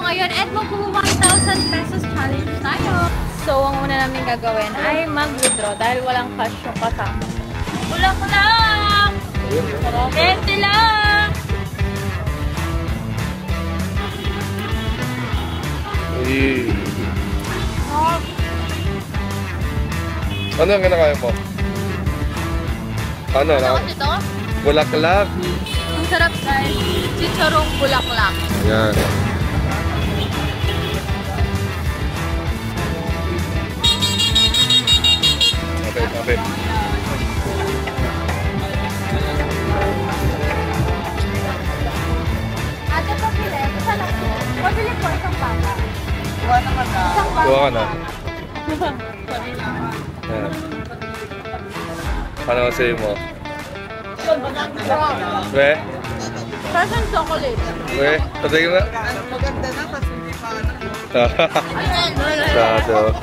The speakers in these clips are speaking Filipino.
ngayon at magpo 1,000 pesos challenge tayo. So, ang una namin gagawin ay mag-withdraw dahil walang cash yung kasama. Ulak lang! 20 lang! Ano ang kinakain mo? Ano? Ito? Bulaklak. Ang sarap guys. Chicharong bulaklak. Yan. Okay. Ate, pabili. Saan ako? Pabili po isang bata. Kuha naman na. Kuha ka na. Yan. Ano kasi mo? We? Fresh and chocolate. We? Patigil na. Maganda na kasi hindi pa ano. Sado.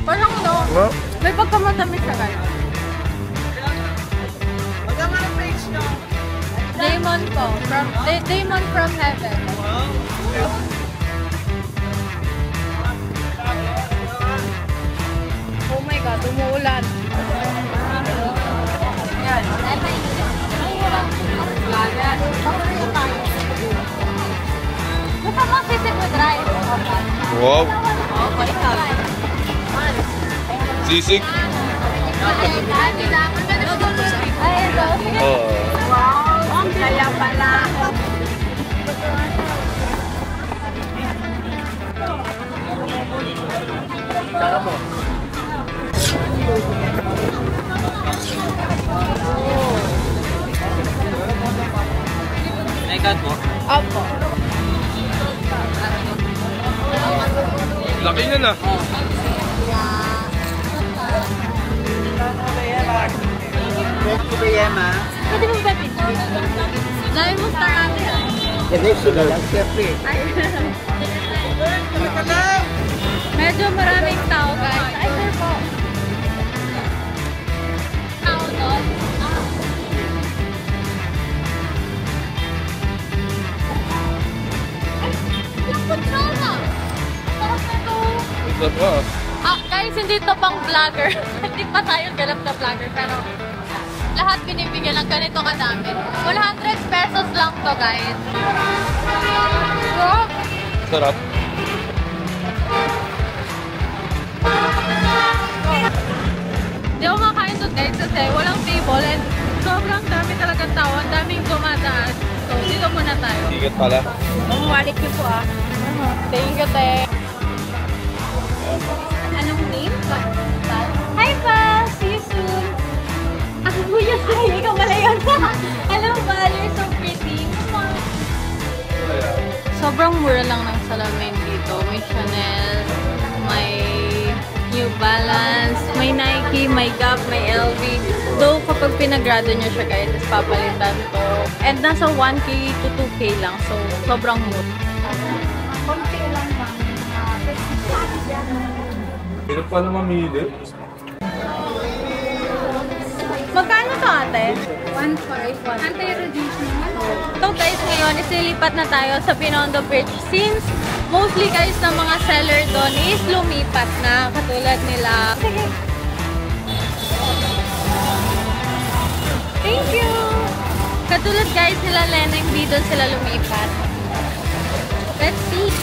Parang no? May pagkamatamis siya guys. Maganda na page nyo. Demon po. Demon from heaven. Oh my God, umuulan. Yan. Gusto mo sisig with rice? Wow. Okay. Sisig? Ay, ito. Oo. Wow, kaya pala. Naikat mo? Opo. Laki na na. Pwede mo ba pizza? Dahil mo star natin ah. Sugar lang, siyempre. Medyo maraming tao guys. Ay, sir po. Tao doon. Ay, yung control na. Sarap na to. Ito pa. Guys, hindi to pang vlogger. Hindi pa tayo ganap na vlogger. Pero lahat binibigyan ng ganito kadami. 100 pesos lang to guys. Wow. Sarap. Di ako makain to guys kasi walang table and sobrang dami talagang tao. Ang daming dumadaan. So, dito muna tayo. Ingat pala. Wallet niyo po ah. Thank you, te. Anong name? Hi, pa! See you soon! Ako po yung say, ikaw pala yun. Hello, Val. You're so pretty. Sobrang mura lang ng salamin dito. May Chanel, may New Balance, may Nike, may Gap, may LV. Though kapag pinagrado nyo siya guys, is papalitan to. And nasa 1K to 2K lang. So, sobrang mura. Konti lang lang. Hirap pa na mamili. Magkano to ate? 1.5. Anti-reduce naman. So guys, ngayon isilipat na tayo sa Binondo Bridge since mostly guys ng mga seller doon is lumipat na katulad nila. Sige. Thank you! Katulad guys nila Lena, hindi doon sila lumipat. Let's see.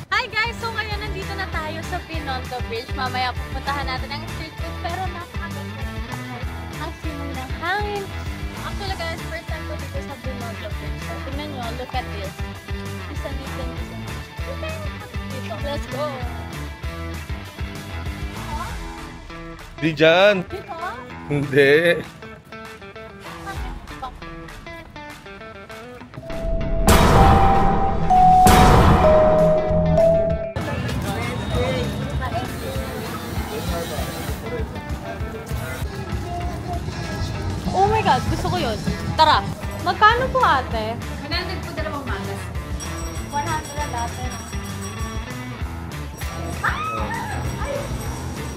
Hi guys! So ngayon nandito na tayo sa Binondo Bridge. Mamaya pupuntahan natin ang street food pero napakaganda ang simoy ng hangin. Actually guys, first time ko dito sa Binondo Bridge. So tingnan nyo, look at this. Isa dito. Let's go! Di dyan. Dito? Hindi. Oh my God, gusto ko yun. Tara, magkano po ate? 100 po dalawang magas. 100 na dati.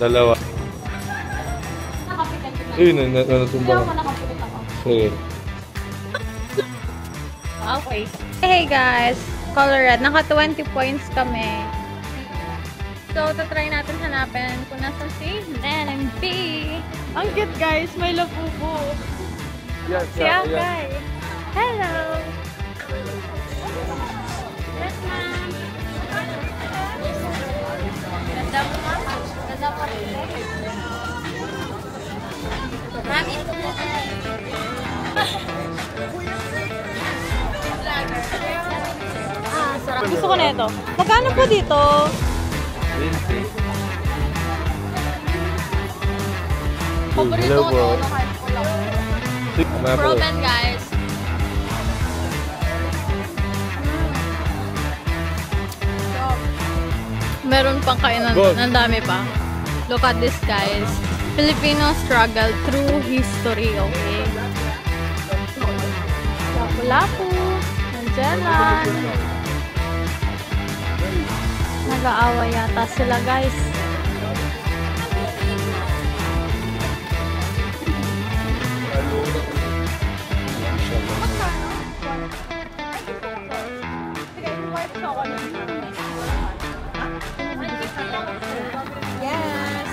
Dalawa. Nakapitan ko natumba ko. Sige. Okay. Hey guys, color red. Naka 20 points kami. So, tatry natin hanapin kung nasa si Nen and B. Ang cute guys, may labubo. Yes, Si Akay. Hello. Yes, ma'am. Ganda mo, ma'am. Ganda po. Mami. Sarap. Gusto ko na ito. Magkano po dito? 20. Paborito ko to. Kahit ko lang. Proven, guys. Meron pang kainan. Ang dami pa. Look at this, guys. Filipino struggle through history, okay? Lapu-lapu. Nandiyan. Nag-aaway yata sila, guys. Yes.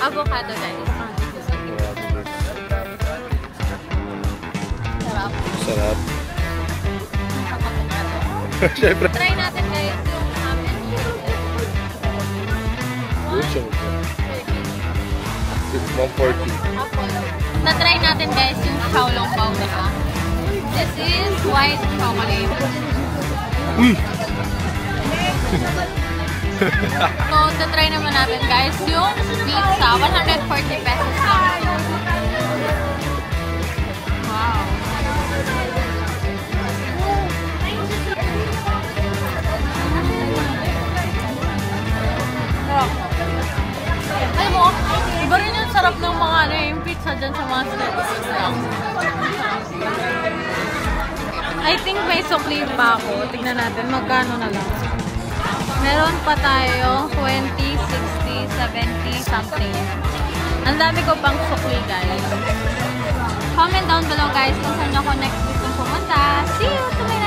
Avocado, guys. Sarap. Sarap. Siyempre. Try natin guys yung amin. It's 140. Na-try natin guys yung Xiaolong Bao na. This is white chocolate. Uy! So, na-try naman natin guys yung pizza. 140 pesos lang. Wow. Alam mo, iba rin yung sarap ng mga yung pizza dyan sa mga streets lang. I think may sukli pa ako. Tignan natin magkano na lang. Meron pa tayo 20, 60, 70, something. Ang dami ko pang sukli, guys. Comment down below, guys, kung saan ako next gusto pumunta. See you tomorrow!